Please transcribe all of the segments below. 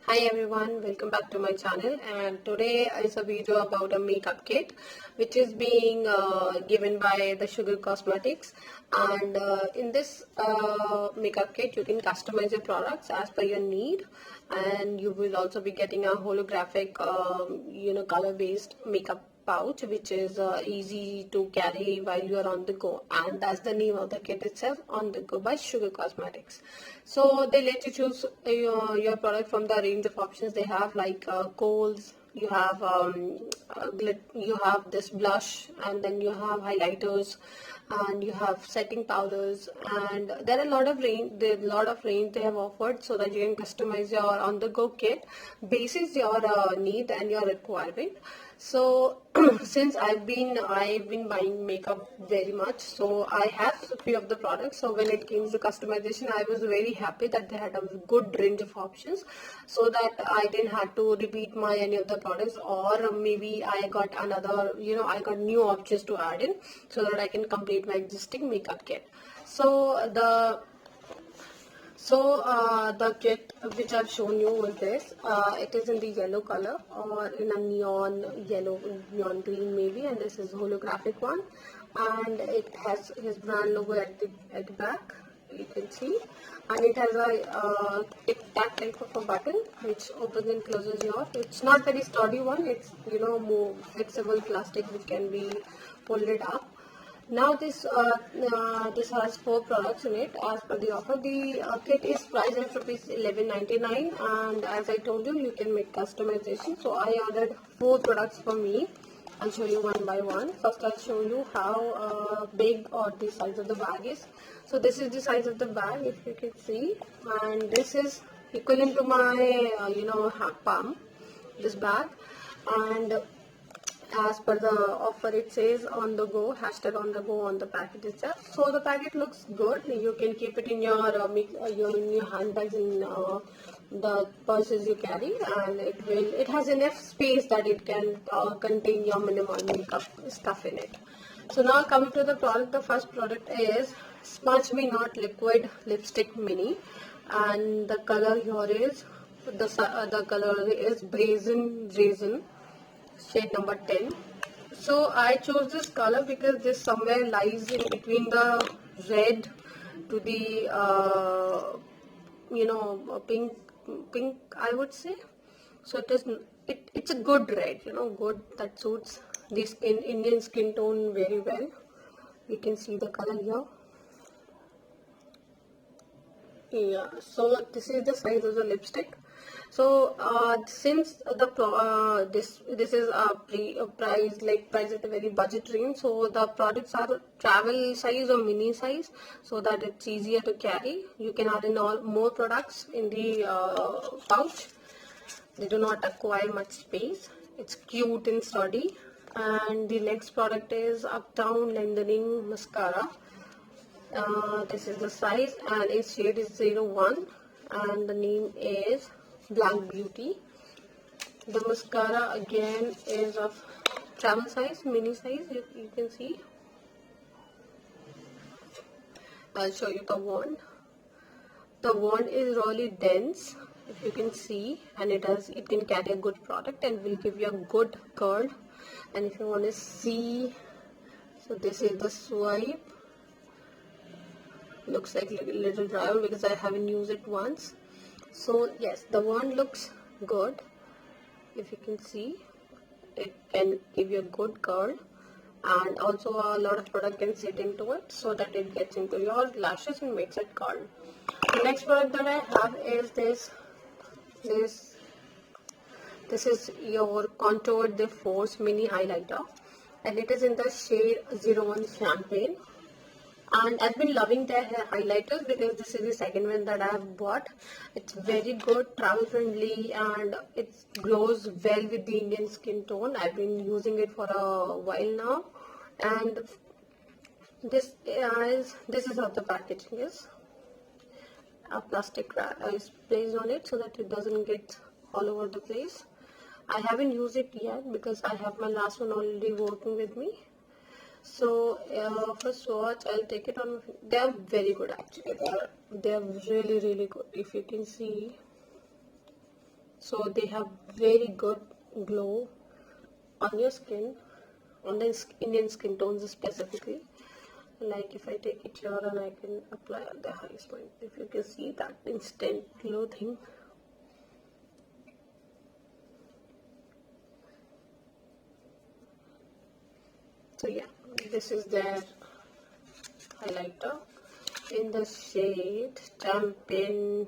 Hi everyone, welcome back to my channel, and today is a video about a makeup kit which is being given by the Sugar Cosmetics. And in this makeup kit you can customize your products as per your need, and you will also be getting a holographic color based makeup pouch which is easy to carry while you are on the go, and that's the name of the kit itself, On the Go by Sugar Cosmetics. So they let you choose your product from the range of options they have, like kohl's, you have you have this blush, and then you have highlighters, and you have setting powders, and there are a lot of range they have offered so that you can customize your on the go kit basis your need and your requirement. So since I've been buying makeup very much, so I have a few of the products. So when it came to customization, I was very happy that they had a good range of options, so that I didn't have to repeat my any of the products, or maybe I got another, I got new options to add in so that I can complete my existing makeup kit. So the kit which I've shown you was this. It is in the yellow color, or in a neon yellow, neon green maybe, and this is holographic one, and it has his brand logo at the back. You can see, and it has a tic tac type of a button which opens and closes your. It's not very sturdy one. It's more flexible plastic which can be folded up. Now this has 4 products in it as per the offer. The kit is priced at rupees 11.99, and as I told you, you can make customization. So I ordered 4 products for me. I'll show you one by one. First, I'll show you how big or the size of the bag is. So this is the size of the bag, if you can see, and this is equivalent to my palm. This bag, and as per the offer it says on the go, hashtag on the go on the packet itself. So the packet looks good. You can keep it in your handbags, in the purses you carry, and it has enough space that it can contain your minimal makeup stuff in it. So now coming to the product, the first product is Smudge Me Not Liquid Lipstick Mini, and the color here is the color is Brazen Raisin, shade number 10. So I chose this color because this somewhere lies in between the red to the pink, I would say. So it's a good red, good, that suits the Indian skin tone very well. You can see the color here. Yeah, so this is the size of the lipstick. So since this is a price at a very budget range, so the products are travel size or mini size, so that it's easier to carry. You can add in more products in the pouch. They do not acquire much space. It's cute and sturdy. And the next product is Uptown Lengthening Mascara. This is the size, and its shade is 01, and the name is Black Beauty. The mascara again is of travel size, mini size, you can see. I'll show you the wand. The wand is really dense, if you can see, and it can carry a good product and will give you a good curl. And if you want to see, so this is the swipe. Looks like a little dry because I haven't used it once. So yes, the wand looks good. If you can see, it can give you a good curl, and also a lot of product can sit into it so that it gets into your lashes and makes it curl. The next product that I have is this is your Contour de Force mini highlighter, and it is in the shade 01 Champagne. And I've been loving their highlighters because this is the second one that I have bought. It's very good, travel friendly, and it glows well with the Indian skin tone. I've been using it for a while now, and this is how the packaging is. A plastic wrap is placed on it so that it doesn't get all over the place. I haven't used it yet because I have my last one already working with me. So for swatch, I'll take it on. They are very good actually. They are really good. If you can see, so they have very good glow on your skin, on the Indian skin tones specifically. Like if I take it here and I can apply at the highest point, if you can see that instant glow thing. So yeah, this is their highlighter in the shade Champagne.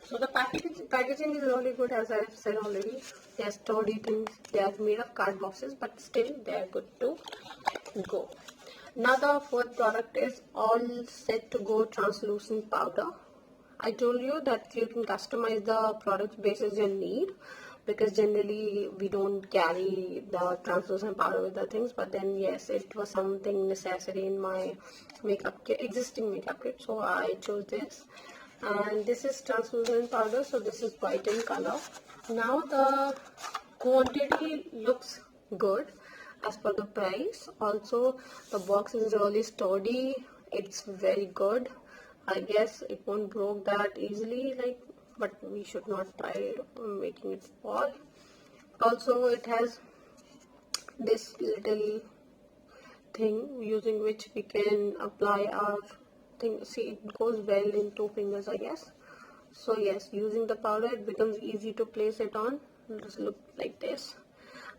So the packaging is really good, as I've said already. They are sturdy things. They are made of card boxes, but still they are good to go. Now the fourth product is All Set to Go translucent powder. I told you that you can customize the products basis your need, because generally we don't carry the translucent powder with the things, but then yes, it was something necessary in my existing makeup kit, so I chose this. And this is translucent powder, so this is white in color. Now the quantity looks good as per the price. Also the box is really sturdy, it's very good. I guess it won't broke that easily, but we should not try making it fall. Also it has this little thing using which we can apply our thing. See, it goes well in 2 fingers, I guess. So yes, using the powder it becomes easy to place it on. Just look like this.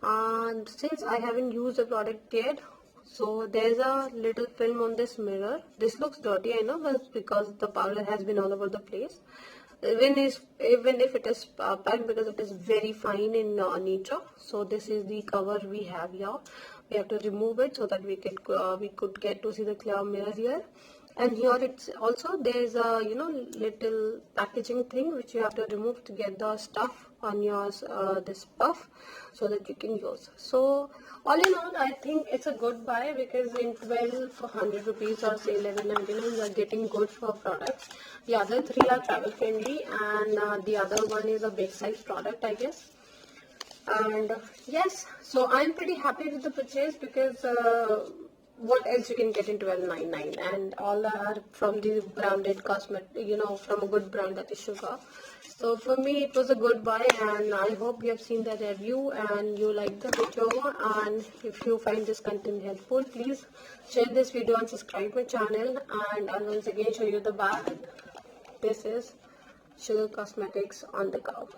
And since I haven't used the product yet, so there's a little film on this mirror. This looks dirty, I know, but because the powder has been all over the place. Even if it is packed, because it is very fine in nature. So this is the cover we have here. We have to remove it so that we could get to see the clear mirror here. And here it's also, there's a little packaging thing which you have to remove to get the stuff on your this puff, so that you can use. So all in all, I think it's a good buy, because in 1200 rupees or say 11.99 you are getting good for products. The other three are travel friendly, and the other one is a big size product, I guess. And yes, so I'm pretty happy with the purchase, because what else you can get in 12.99, and all are from the branded cosmetic, from a good brand, that is Sugar. So for me it was a good buy, and I hope you have seen the review and you like the video. And if you find this content helpful, please share this video and subscribe my channel. And I'll once again show you the back. This is Sugar Cosmetics on the go.